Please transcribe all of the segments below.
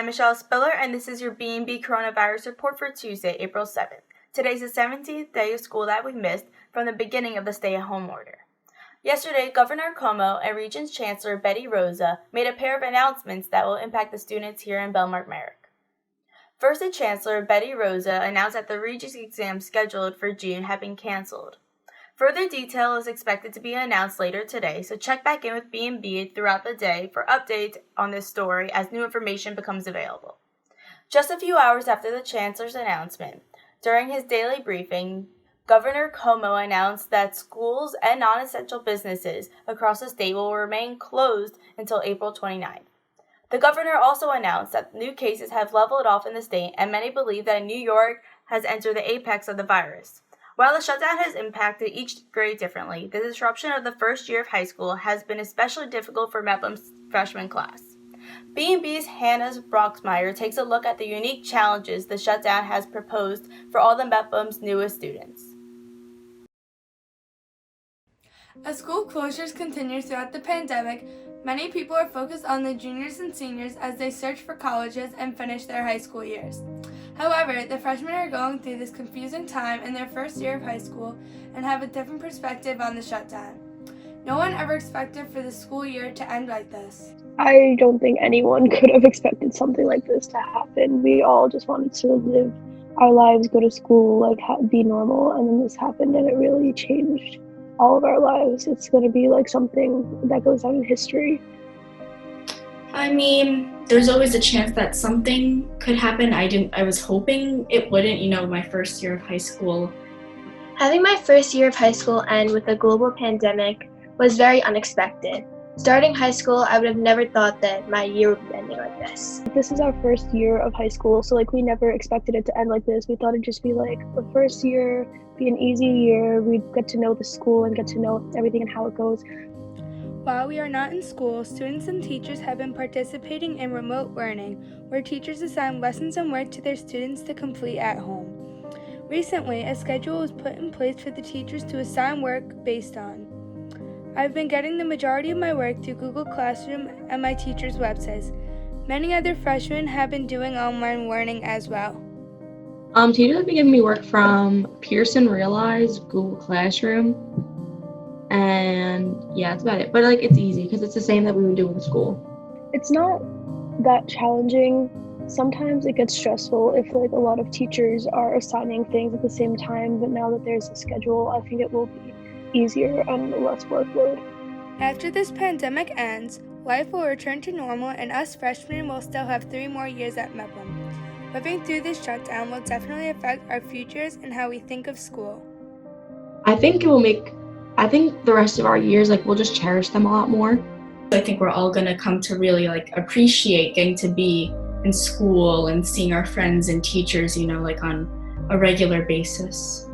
Michele Spiller, and this is your BMB coronavirus report for Tuesday, April 7th. Today's the 17th day of school that we missed from the beginning of the stay-at-home order. Yesterday, Governor Cuomo and Regents Chancellor Betty Rosa made a pair of announcements that will impact the students here in Bellmore-Merrick. First, the Chancellor, Betty Rosa, announced that the Regents exams scheduled for June have been canceled. Further detail is expected to be announced later today, so check back in with BMB throughout the day for updates on this story as new information becomes available. Just a few hours after the Chancellor's announcement, during his daily briefing, Governor Cuomo announced that schools and non-essential businesses across the state will remain closed until April 29th. The governor also announced that new cases have leveled off in the state, and many believe that New York has entered the apex of the virus. While the shutdown has impacted each grade differently, the disruption of the first year of high school has been especially difficult for Mepham's freshman class. B&B's Hannah Broxmeyer takes a look at the unique challenges the shutdown has proposed for all the Mepham's newest students. As school closures continue throughout the pandemic, many people are focused on the juniors and seniors as they search for colleges and finish their high school years. However, the freshmen are going through this confusing time in their first year of high school and have a different perspective on the shutdown. No one ever expected for the school year to end like this. I don't think anyone could have expected something like this to happen. We all just wanted to live our lives, go to school, be normal, and then this happened and it really changed all of our lives. It's going to be like something that goes down in history. I mean, there's always a chance that something could happen. I was hoping it wouldn't, my first year of high school. Having my first year of high school end with a global pandemic was very unexpected. Starting high school, I would have never thought that my year would be ending like this. This is our first year of high school, so we never expected it to end like this. We thought it'd just be the first year, be an easy year. We'd get to know the school and get to know everything and how it goes. While we are not in school, students and teachers have been participating in remote learning, where teachers assign lessons and work to their students to complete at home. Recently, a schedule was put in place for the teachers to assign work based on. I've been getting the majority of my work through Google Classroom and my teachers' websites. Many other freshmen have been doing online learning as well. Teachers have been giving me work from Pearson Realize, Google Classroom, and yeah, that's about it. But it's easy because it's the same that we would do in school. It's not that challenging. Sometimes it gets stressful if a lot of teachers are assigning things at the same time, but now that there's a schedule, I think it will be easier and less workload. After this pandemic ends, life will return to normal and us freshmen will still have 3 more years at Mepham. Living through this shutdown will definitely affect our futures and how we think of school. I think the rest of our years, we'll just cherish them a lot more. I think we're all going to come to really appreciate getting to be in school and seeing our friends and teachers, on a regular basis.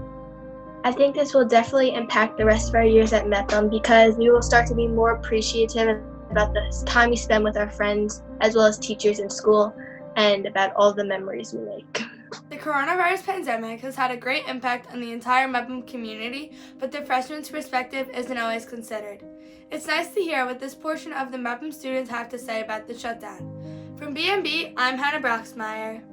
I think this will definitely impact the rest of our years at Mepham because we will start to be more appreciative about the time we spend with our friends as well as teachers in school and about all the memories we make. The coronavirus pandemic has had a great impact on the entire Mepham community, but the freshman's perspective isn't always considered. It's nice to hear what this portion of the Mepham students have to say about the shutdown. From BMB, I'm Hannah Broxmeyer.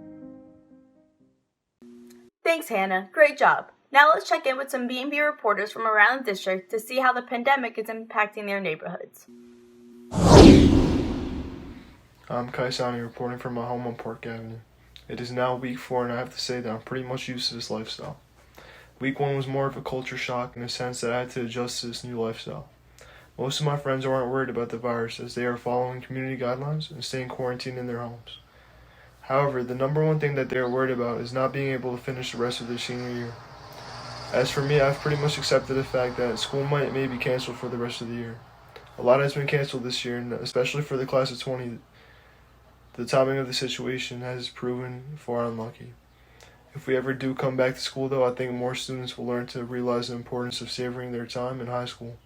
Thanks, Hannah. Great job. Now let's check in with some B&B reporters from around the district to see how the pandemic is impacting their neighborhoods. I'm Aini reporting from my home on Park Avenue. It is now week 4 and I have to say that I'm pretty much used to this lifestyle. Week 1 was more of a culture shock in the sense that I had to adjust to this new lifestyle. Most of my friends aren't worried about the virus as they are following community guidelines and staying quarantined in their homes. However, the number one thing that they are worried about is not being able to finish the rest of their senior year. As for me, I've pretty much accepted the fact that school may be canceled for the rest of the year. A lot has been canceled this year, and especially for the class of 20, the timing of the situation has proven far unlucky. If we ever do come back to school, though, I think more students will learn to realize the importance of savoring their time in high school.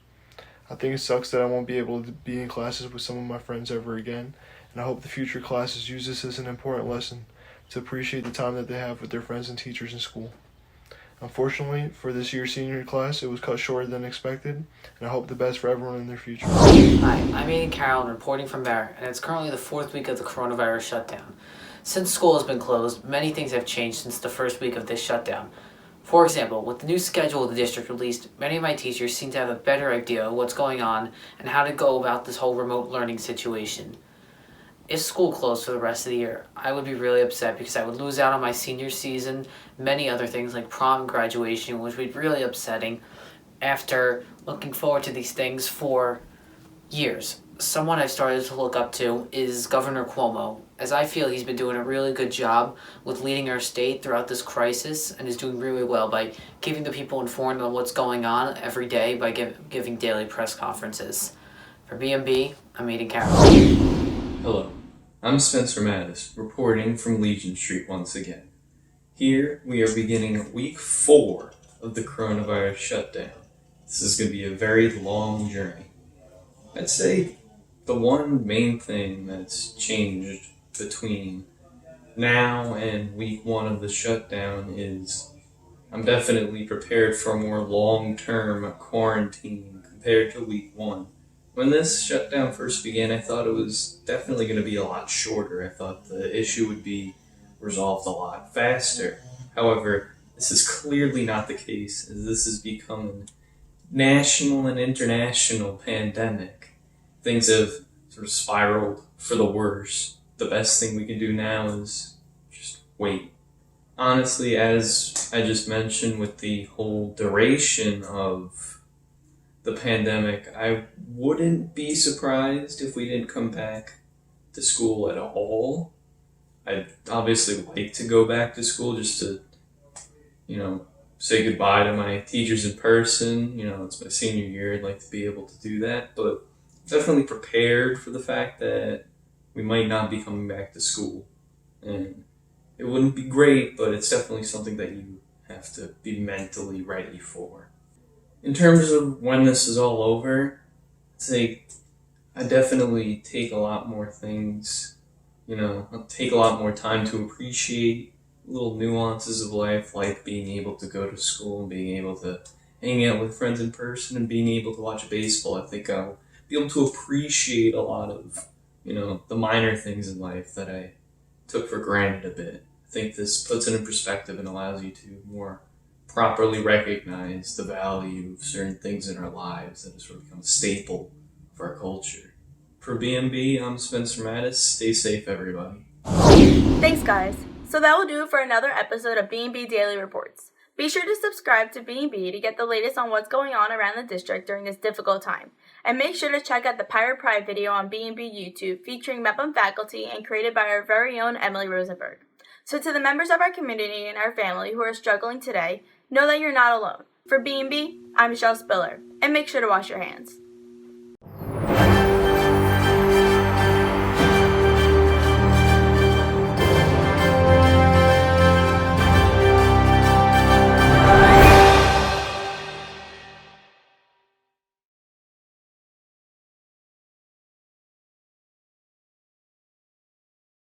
I think it sucks that I won't be able to be in classes with some of my friends ever again, and I hope the future classes use this as an important lesson to appreciate the time that they have with their friends and teachers in school. Unfortunately, for this year's senior class, it was cut shorter than expected, and I hope the best for everyone in their future. Hi, I'm Aidan Carolan reporting from there, and it's currently the 4th week of the coronavirus shutdown. Since school has been closed, many things have changed since the first week of this shutdown. For example, with the new schedule the district released, many of my teachers seem to have a better idea of what's going on and how to go about this whole remote learning situation. If school closed for the rest of the year, I would be really upset because I would lose out on my senior season, many other things like prom and graduation, which would be really upsetting after looking forward to these things for years. Someone I've started to look up to is Governor Cuomo, as I feel he's been doing a really good job with leading our state throughout this crisis and is doing really well by keeping the people informed on what's going on every day by giving daily press conferences. For BMB, I'm Aidan Carolan. Hello, I'm Spencer Mattis, reporting from Legion Street once again. Here we are beginning week 4 of the coronavirus shutdown. This is going to be a very long journey. I'd say the one main thing that's changed between now and week 1 of the shutdown is I'm definitely prepared for a more long-term quarantine compared to week 1. When this shutdown first began, I thought it was definitely going to be a lot shorter. I thought the issue would be resolved a lot faster. However, this is clearly not the case, as this has become a national and international pandemic. Things have sort of spiraled for the worse. The best thing we can do now is just wait. Honestly, as I just mentioned with the whole duration of the pandemic, I wouldn't be surprised if we didn't come back to school at all. I'd obviously like to go back to school just to, say goodbye to my teachers in person. It's my senior year. I'd like to be able to do that, but definitely prepared for the fact that we might not be coming back to school. And it wouldn't be great, but it's definitely something that you have to be mentally ready for. In terms of when this is all over, I definitely take a lot more things, I'll take a lot more time to appreciate little nuances of life, like being able to go to school and being able to hang out with friends in person and being able to watch baseball. I think I'll be able to appreciate a lot of, the minor things in life that I took for granted a bit. I think this puts it in perspective and allows you to more properly recognize the value of certain things in our lives that has sort of become a staple of our culture. For BMB, I'm Spencer Mattis. Stay safe, everybody. Thanks, guys. So that will do it for another episode of B&B Daily Reports. Be sure to subscribe to B&B to get the latest on what's going on around the district during this difficult time. And make sure to check out the Pirate Pride video on B&B YouTube featuring Mepham faculty and created by our very own Emily Rosenberg. So to the members of our community and our family who are struggling today, know that you're not alone. For B&B, I'm Michele Spiller, and make sure to wash your hands.